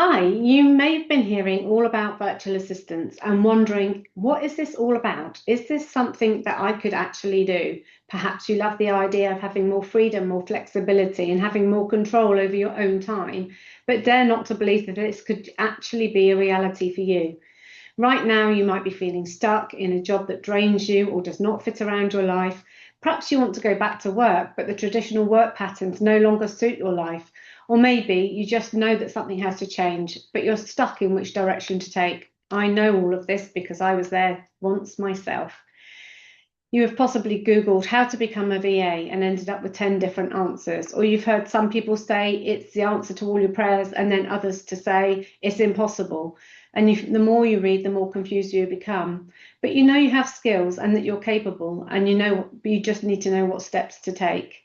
Hi, you may have been hearing all about virtual assistants and wondering, what is this all about? Is this something that I could actually do? Perhaps you love the idea of having more freedom, more flexibility, and having more control over your own time, but dare not to believe that this could actually be a reality for you. Right now, you might be feeling stuck in a job that drains you or does not fit around your life. Perhaps you want to go back to work, but the traditional work patterns no longer suit your life. Or maybe you just know that something has to change, but you're stuck in which direction to take. I know all of this because I was there once myself. You have possibly Googled how to become a VA and ended up with 10 different answers. Or you've heard some people say it's the answer to all your prayers, and then others to say it's impossible. And the more you read, the more confused you become. But you know you have skills and that you're capable, and you just need to know what steps to take.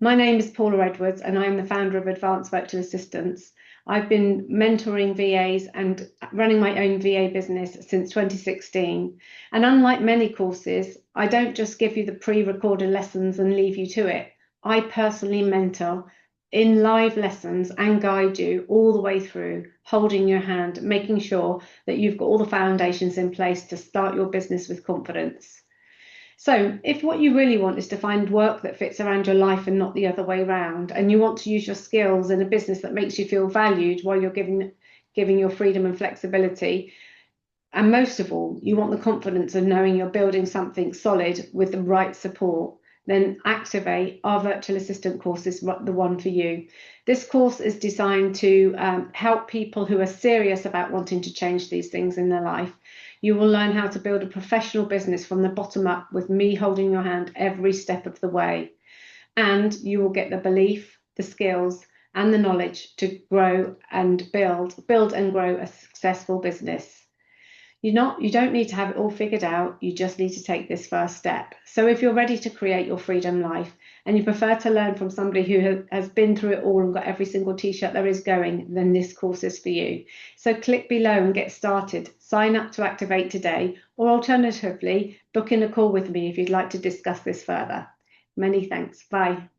My name is Paula Edwards, and I'm the founder of Advanced Virtual Assistants. I've been mentoring VAs and running my own VA business since 2016. And unlike many courses, I don't just give you the pre-recorded lessons and leave you to it. I personally mentor in live lessons and guide you all the way through, holding your hand, making sure that you've got all the foundations in place to start your business with confidence. So, if what you really want is to find work that fits around your life and not the other way around, and you want to use your skills in a business that makes you feel valued while you're giving your freedom and flexibility, and most of all, you want the confidence of knowing you're building something solid with the right support, then Activate, our virtual assistant course, is the one for you. This course is designed to help people who are serious about wanting to change these things in their life. You will learn how to build a professional business from the bottom up with me holding your hand every step of the way. And you will get the belief, the skills, and the knowledge to grow and build and grow a successful business. You don't need to have it all figured out. You just need to take this first step. So if you're ready to create your freedom life and you prefer to learn from somebody who has been through it all and got every single t-shirt there is going, then this course is for you. So click below and get started. Sign up to Activate today, or alternatively, book in a call with me if you'd like to discuss this further. Many thanks. Bye.